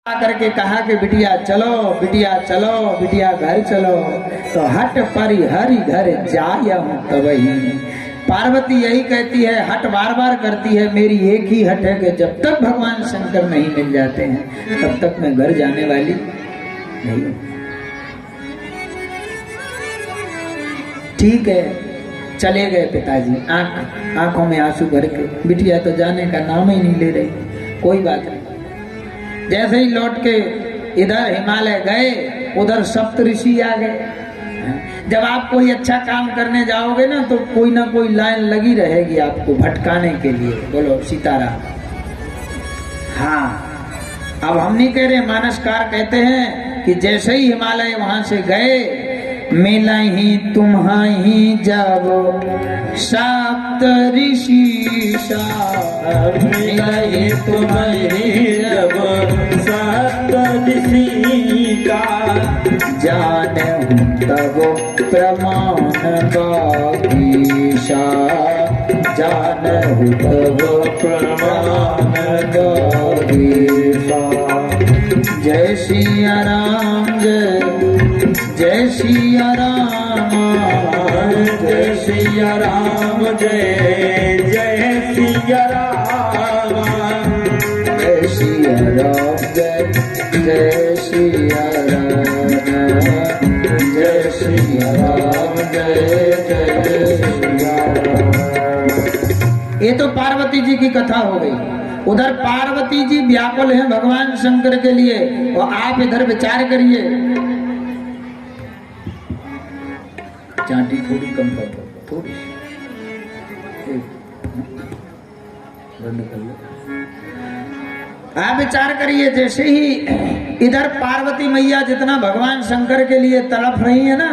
करके कहा कि बिटिया चलो, बिटिया चलो, बिटिया घर चलो, तो हट परी हरि घर जाया हूं तबही। पार्वती यही कहती है, हट बार बार करती है, मेरी एक ही हट है कि जब तक भगवान शंकर नहीं मिल जाते हैं तब तक मैं घर जाने वाली नहीं। ठीक है, चले गए पिताजी, आंखों में आंसू भर के। बिटिया तो जाने का नाम ही नहीं ले रही। कोई बात नहीं। जैसे ही लौट के इधर हिमालय गए, उधर सप्त ऋषि आ गए। जब आप कोई अच्छा काम करने जाओगे ना तो कोई ना कोई लाइन लगी रहेगी आपको भटकाने के लिए। बोलो सीताराम। हाँ, अब हम नहीं कह रहे, मानसकार कहते हैं कि जैसे ही हिमालय वहां से गए, मिला ही तुम्हारी जब सप्त ऋषि, मिला ही तुम्हारी जब सप्त ऋषि का, जाने तब प्रमाण गीषा, जाने तब प्रमाण गीषा। जय सिया राम, जय सिया राम, जय सिया राम, जय जय सिया राम, जय सिया राम, जय जय सिया राम, जय सिया राम, जय जय सिया राम। ये तो पार्वती जी की कथा हो गई। उधर पार्वती जी व्याकुल हैं भगवान शंकर के लिए, और आप इधर विचार करिए। चांटी थोड़ी कम कर दो, थोड़ी बंद कर लो। आप विचार करिए, जैसे ही इधर पार्वती मैया जितना भगवान शंकर के लिए तड़प रही है ना,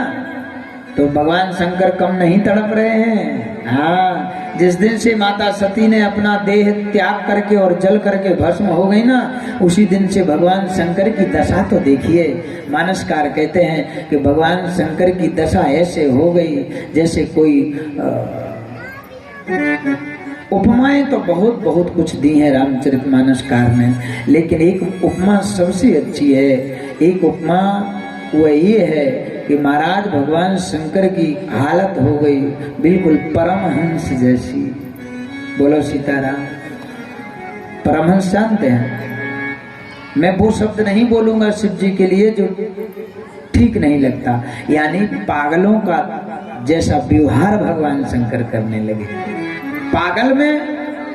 तो भगवान शंकर कम नहीं तड़प रहे हैं। हाँ, जिस दिन से माता सती ने अपना देह त्याग करके और जल करके भस्म हो गई ना, उसी दिन से भगवान शंकर की दशा तो देखिए। मानसकार कहते हैं कि भगवान शंकर की दशा ऐसे हो गई जैसे कोई उपमाएं तो बहुत बहुत कुछ दी हैं रामचरितमानसकार ने, लेकिन एक उपमा सबसे अच्छी है। एक उपमा वह ये है कि महाराज भगवान शंकर की हालत हो गई बिल्कुल परमहंस जैसी। बोलो सीताराम। परमहंस जानते हैं? मैं वो शब्द नहीं बोलूंगा शिव जी के लिए जो ठीक नहीं लगता, यानी पागलों का जैसा व्यवहार भगवान शंकर करने लगे। पागल में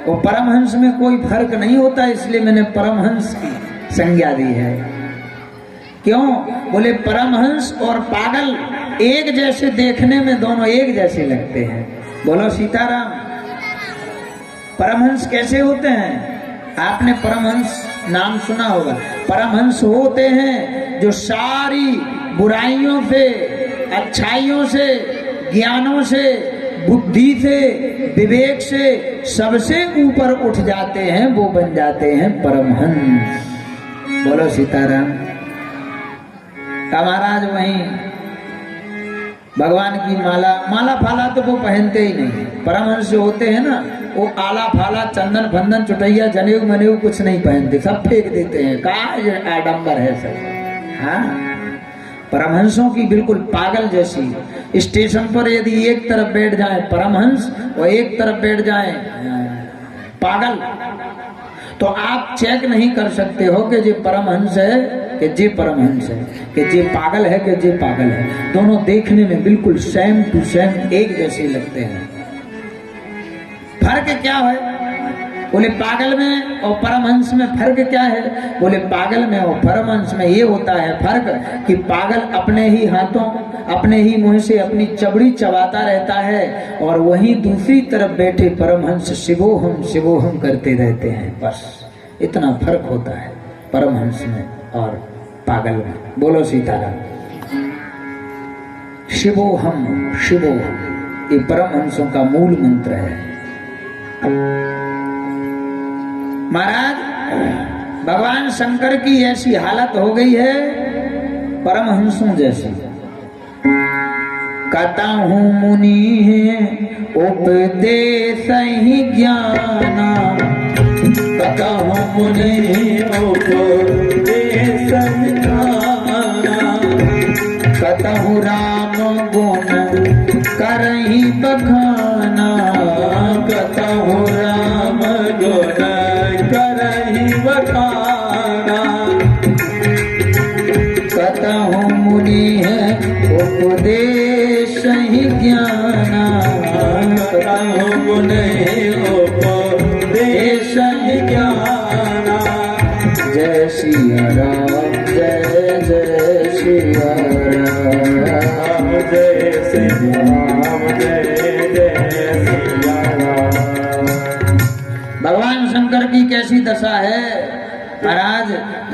और परमहंस में कोई फर्क नहीं होता, इसलिए मैंने परमहंस की संज्ञा दी है। क्यों? बोले परमहंस और पागल एक जैसे देखने में दोनों एक जैसे लगते हैं। बोलो सीताराम। परमहंस कैसे होते हैं? आपने परमहंस नाम सुना होगा। परमहंस होते हैं जो सारी बुराइयों से, अच्छाइयों से, ज्ञानों से, बुद्धि से, विवेक से सबसे ऊपर उठ जाते हैं, वो बन जाते हैं परमहंस। बोलो सीताराम। महाराज वहीं भगवान की माला फाला तो वो पहनते ही नहीं। परमहंस जो होते हैं ना, वो आला फाला, चंदन फंदन, चुटैया, जनेऊ मनेऊ कुछ नहीं पहनते, सब फेंक देते हैं। कहा ये आडंबर है सब। हाँ, परमहंसों की बिल्कुल पागल जैसी। स्टेशन पर यदि एक तरफ बैठ जाए परमहंस और एक तरफ बैठ जाए पागल, तो आप चेक नहीं कर सकते हो कि ये परमहंस है कि जे परमहंस है, कि जे पागल है कि जे पागल है। दोनों देखने में बिल्कुल सेम टू सेम एक जैसे लगते हैं। फर्क क्या है? बोले पागल में और परमहंस में फर्क क्या है? बोले पागल में और परमहंस में ये होता है फर्क कि पागल अपने ही हाथों, अपने ही मुंह से अपनी चबड़ी चबाता रहता है, और वहीं दूसरी तरफ बैठे परमहंस शिवोहम शिवोहम करते रहते हैं। बस इतना फर्क होता है परमहंस में और पागल में। बोलो सीताराम। शिवोहम शिवोहम ये परमहंसों का मूल मंत्र है। महाराज भगवान शंकर की ऐसी हालत हो गई है परमहंसों जैसी। कतहु मुनि है उपदेश ही ज्ञाना, कतहु मुनि उपदेश मुने उपदेश ज्ञाना। जय सिया राम जय जय सिया राम जय श्री राम जय जय सिया राम। भगवान शंकर की कैसी दशा है महाराज,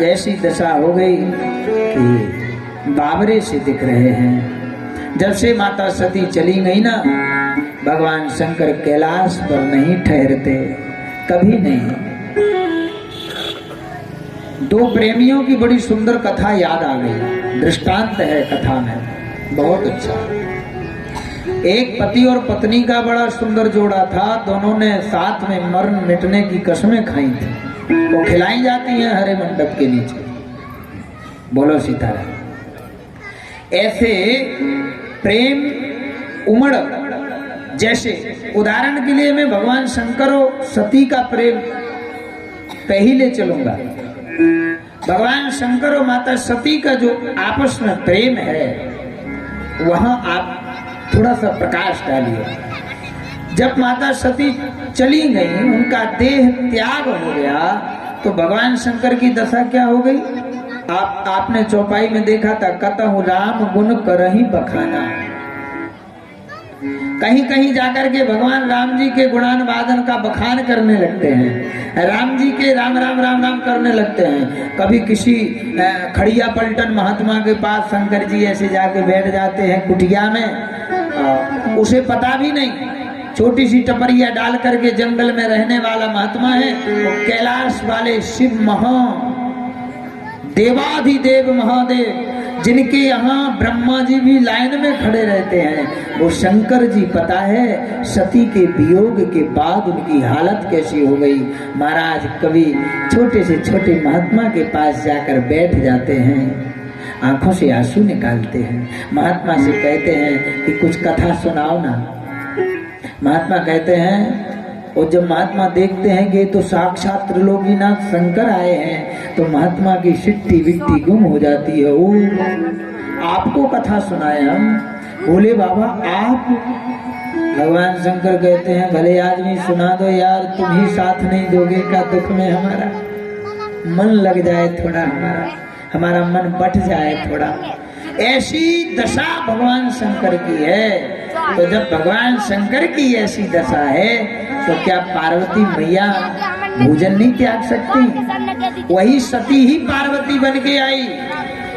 ऐसी दशा हो गई कि बाबरे से दिख रहे हैं। जब से माता सती चली गई ना, भगवान शंकर कैलाश पर नहीं ठहरते, कभी नहीं। दो प्रेमियों की बड़ी सुंदर कथा याद आ गई, दृष्टांत है कथा में, बहुत अच्छा। एक पति और पत्नी का बड़ा सुंदर जोड़ा था, दोनों ने साथ में मरण मिटने की कसमें खाई थी। वो खिलाई जाती हैं हरे मंडप के नीचे। बोलो सीताराम। ऐसे प्रेम उमड़, जैसे उदाहरण के लिए मैं भगवान शंकर और सती का प्रेम पहले चलूंगा। भगवान शंकर और माता सती का जो आपस में प्रेम है, वहां आप थोड़ा सा प्रकाश डालिए। जब माता सती चली गई, उनका देह त्याग हो गया, तो भगवान शंकर की दशा क्या हो गई? आपने चौपाई में देखा था, कतहु राम गुण करहि बखाना। कहीं कहीं जाकर के भगवान राम जी के गुणान वादन का बखान करने लगते हैं, राम जी के राम राम राम राम करने लगते हैं। कभी किसी खड़िया पलटन महात्मा के पास शंकर जी ऐसे जाके बैठ जाते हैं कुटिया में, उसे पता भी नहीं, छोटी सी टपरिया डाल करके जंगल में रहने वाला महात्मा है। वो कैलाश वाले शिव देवाधिदेव महादेव, जिनके यहाँ ब्रह्मा जी भी लाइन में खड़े रहते हैं, वो शंकर जी पता है सती के वियोग के बाद उनकी हालत कैसी हो गई। महाराज कवि छोटे से छोटे महात्मा के पास जाकर बैठ जाते हैं, आंखों से आंसू निकालते हैं, महात्मा से कहते हैं कि कुछ कथा सुनाओ ना। महात्मा कहते हैं, और जब महात्मा देखते हैं कि तो साक्षात त्रिलोकीनाथ शंकर आए हैं, तो महात्मा की सिट्टी बिट्टी गुम हो जाती है। ओ आपको कथा सुनाए हम? बोले बाबा आप? भगवान शंकर कहते हैं, भले आदमी सुना दो यार, तुम ही साथ नहीं दोगे का दुख में हमारा मन लग जाए, थोड़ा हमारा मन बट जाए थोड़ा। ऐसी दशा भगवान शंकर की है। तो जब भगवान शंकर की ऐसी दशा है, तो क्या पार्वती मैया भोजन नहीं त्याग सकती? वही सती ही पार्वती बन के आई,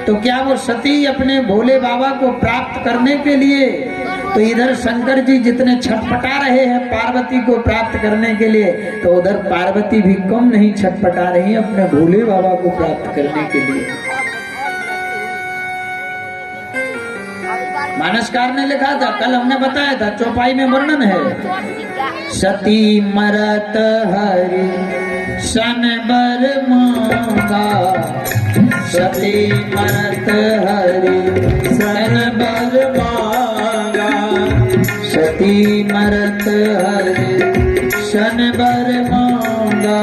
तो क्या वो सती अपने भोले बाबा को प्राप्त करने के लिए, तो इधर शंकर जी जितने छटपटा रहे हैं पार्वती को प्राप्त करने के लिए, तो उधर पार्वती भी कम नहीं छटपटा रही अपने भोले बाबा को प्राप्त करने के लिए। मानसकार ने लिखा था, कल हमने बताया था, चौपाई में वर्णन है, सती मरत हरि सन बर मांगा, सती मरत हरि सन बर मांगा, सती मरत हरि सन बर मांगा,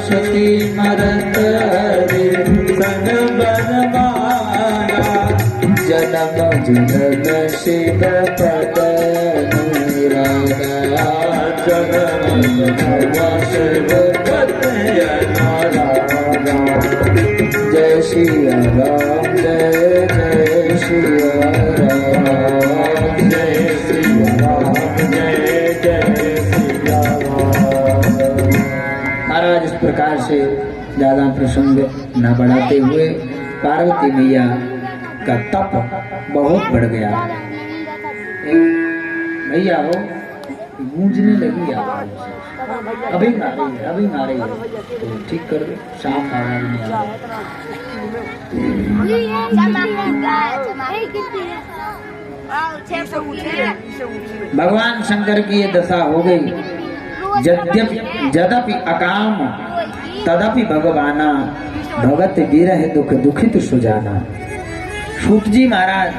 सती मरत हरि सन बर मांगा, जन्म जनन शिव पद अनुरागा, जन्म जनन शिव पद अनुरागा। जय सिया राम जय जय सिया राम, जय सिया राम जय जय सिया राम। महाराज इस प्रकार से ज्यादा प्रसंग न बढ़ाते हुए, पार्वती मैया का तप बहुत बढ़ गया। भैया हो गूंजने लगी आवाज, अभी मारे तो ठीक कर दो, साफ आवाज नहीं आ रही। भगवान शंकर की ये दशा हो गई। यद्यपि अकाम तदपि भगवाना, भगत विरह दुख दुखित सुजाना। सूत जी महाराज